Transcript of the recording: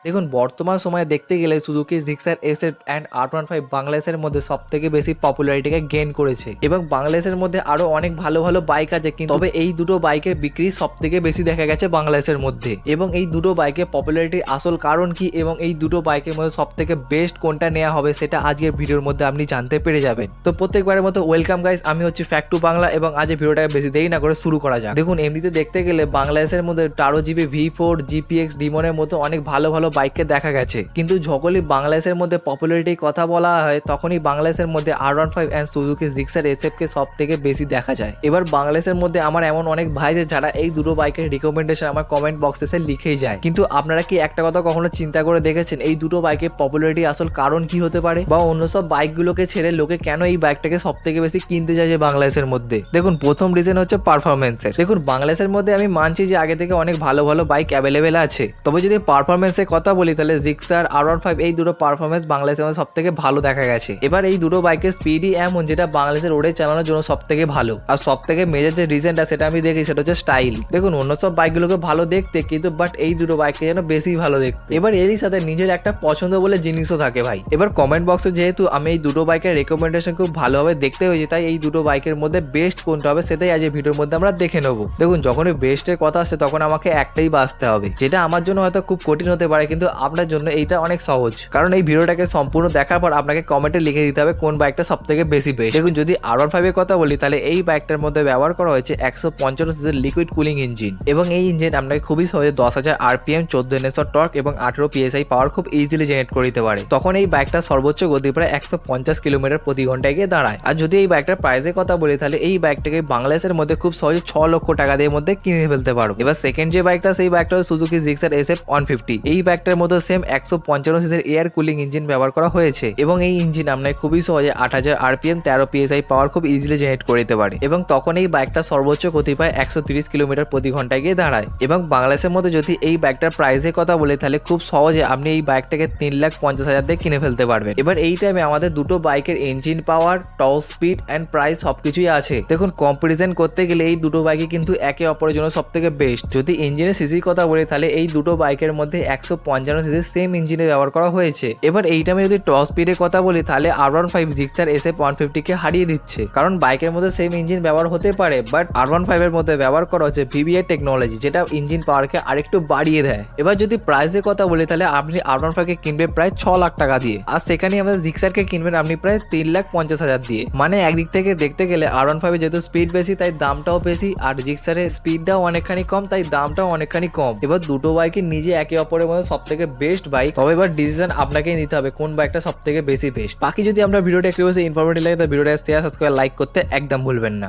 দেখুন বর্তমান সময়ে দেখতে গেলে Suzuki Gixxer SF and R15 বাংলাদেশের মধ্যে সব থেকে বেশি পপুলারিটিকে গেইন করেছে এবং বাংলাদেশের মধ্যে আরো অনেক ভালো ভালো বাইক আছে, কিন্তু তবে এই দুটো বাইকের বিক্রি সব থেকে বেশি দেখা গেছে বাংলাদেশের মধ্যে। এবং এই দুটো বাইকের পপুলারিটির আসল কারণ কি এবং এই দুটো বাইকের মধ্যে সব থেকে বেস্ট কোনটা নেওয়া হবে সেটা আজকের ভিডিওর মধ্যে আপনি জানতে পেরে যাবেন। তো প্রত্যেকবারের মতো ওয়েলকাম গাইস, আমি হচ্ছে ফ্যাক্ট টু বাংলা এবং আজ ভিডিওটাকে বেশি দেরি না করে শুরু করা যাক। দেখুন এমনিতে দেখতে গেলে বাংলাদেশের মধ্যে টারো জিবি V4 GPX ডিমনের মতো অনেক ভালো ভালো বাইককে দেখা গেছে, কিন্তু যখনই বাংলাদেশের মধ্যে পপুলারিটির কথা বলা হয় তখনই বাংলাদেশের মধ্যে R15 and Suzuki Gixxer SF কে সব থেকে বেশি দেখা যায়। এবার বাংলাদেশের মধ্যে আমার এমন অনেক ভাই যে যারা এই দুটো বাইকের রিকমেন্ডেশন আমার কমেন্ট বক্সে এসে লিখেই যায়, কিন্তু আপনারা কি একটা কথা কখনো চিন্তা করে দেখেছেন এই দুটো বাইকের পপুলারিটি আসল কারণ কি হতে পারে, বা অন্য সব বাইকগুলোকে ছেড়ে লোকে কেন এই বাইকটাকে সব থেকে বেশি কিনতে চাইছে বাংলাদেশের মধ্যে? দেখুন প্রথম রিজন হচ্ছে পারফরমেন্সের। দেখুন বাংলাদেশের মধ্যে আমি মানছি যে আগে থেকে অনেক ভালো ভালো বাইক অ্যাভেলেবেল আছে, তবে যদি পারফরমেন্সের কথা বলি তাহলে জিক্সার R15 এই দুটো পারফরমেন্স বাংলাদেশের মধ্যে সব থেকে ভালো দেখা গেছে। এবার এই দুটো বাইকের স্পিডই এমন যেটা বাংলাদেশের রোডে চালানোর জন্য সব থেকে ভালো, আর সব থেকে মেজর যে রিজনটা সেটা আমি দেখি সেটা হচ্ছে স্টাইল। দেখুন অন্য সব বাইকগুলোকে ভালো দেখতে, কিন্তু বাট এই দুটো বাইককে যেন বেশি ভালো দেখতে। এবার এরই সাথে নিজের একটা পছন্দ বলে জিনিসও থাকে ভাই। এবার কমেন্ট বক্সে যেহেতু আমি এই দুটো বাইকের রেকমেন্ডেশন খুব ভালোভাবে দেখতে হয়েছে, তাই এই দুটো বাইকের মধ্যে বেস্ট কোনটা হবে সেটাই আজ এই ভিডিওর মধ্যে আমরা দেখে নেবো। দেখুন যখনই বেস্টের কথা আসে তখন আমাকে একটাই বাছতে হবে, যেটা আমার জন্য হয়তো খুব কঠিন হতে পারে কিন্তু আপনার জন্য এইটা অনেক সহজ, কারণ এই ভিডিওটাকে সম্পূর্ণ দেখার পর আপনাকে কমেন্টে লিখে দিতে হবে কোন বাইকটা সব থেকে বেশি বেস্ট। দেখুন যদি R15 এর কথা বলি তাহলে এই বাইকটার মধ্যে ব্যবহার করা হয়েছে 155 সিসির লিকুইড কুলিং ইঞ্জিন, এবং এই ইঞ্জিন আপনাকে খুবই সহজে 10,000 RPM 14 NS টর্ক এবং 18 PSI পাওয়ার খুব ইজিলি জেনারেট করে দিতে পারে। তখন এই বাইকটা সর্বোচ্চ গতি প্রায় 150 কিলোমিটার প্রতি ঘন্টায় গিয়ে দাঁড়ায়। আর যদি এই বাইকটার প্রাইসের কথা বলি তাহলে এই বাইকটাকে বাংলাদেশের মধ্যে খুব সহজে 6 লক্ষ টাকা দিয়ে মধ্যে কিনে ফেলতে পারো। এবার সেকেন্ড যে বাইকটা সেই বাইকটা হচ্ছে সুজুকি জিক্সার SF 150। এই বাইকটার মধ্যে সেম 155 সিসির এয়ার কুলিং ইঞ্জিন ব্যবহার করা হয়েছে, এবং এই ইঞ্জিন আপনাকে খুবই সহজে 8000 RPM 13 PSI পাওয়ার খুব ইজিলি জেনারেট করে দিতে পারে, এবং তখন এই বাইকটা সর্বোচ্চ গতি পায় 130 কিলোমিটার প্রতি ঘন্টায় গিয়ে দাঁড়ায়। এবং বাংলাদেশের মধ্যে যদি এই বাইকটার প্রাইসের কথা বলি তাহলে খুব সহজে আপনি এই বাইকটাকে 3,50,000 দিয়ে কিনে ফেলতে পারবেন। এবার এই টাইমে আমাদের দুটো বাইকের engine power, top speed and price সবকিছুই আছে। দেখুন কম্পারিজন করতে গেলে এই দুটো বাইকই কিন্তু একে অপরের জন্য সব থেকে বেস্ট। যদি ইঞ্জিনের সিসির কথা বলি তাহলে এই দুটো বাইকের মধ্যে 155 সিসির সেম ইঞ্জিনে ব্যবহার করা হয়েছে। এবার এই টাইমে যদি টপ স্পিডের কথা বলি তাহলে R15 জিক্সার SF 150 কে হারিয়ে দিচ্ছে, কারণ বাইকের মধ্যে সেম ইঞ্জিন ব্যবহার হতে পারে, বাট R15 এর মধ্যে ব্যবহার করা হচ্ছে VVI টেকনোলজি, যেটা ইঞ্জিন পাওয়ারকে আরেকটু বাড়িয়ে দেয়। এবার যদি প্রাইসের কথা বলি তাহলে আপনি R15 কে কিনবেন প্রায় 6 লাখ টাকা দিয়ে, আর সেখানে আমাদের জিক্সারকে কিনবেন আপনি প্রায় 3,50,000 দিয়ে। মানে একদিক থেকে দেখতে গেলে R15 যেহেতু স্পিড বেশি তাই দামটাও বেশি, আর জিক্সারের স্পিডটাও অনেকখানি কম তাই দামটাও অনেকখানি কম। এবার দুটো বাইকই নিজে একে অপরের মধ্যে সব থেকে বেস্ট বাইক, তবে এবার ডিসিশন আপনাকেই নিতে হবে কোন বাইকটা সব থেকে বেশি বেস্ট। বাকি যদি আমরা ভিডিওটা একটু বেশি ইনফরমেটিভ লাগে তো ভিডিওটা শেয়ার, সাবস্ক্রাইব, লাইক করতে একদম ভুলবেন না।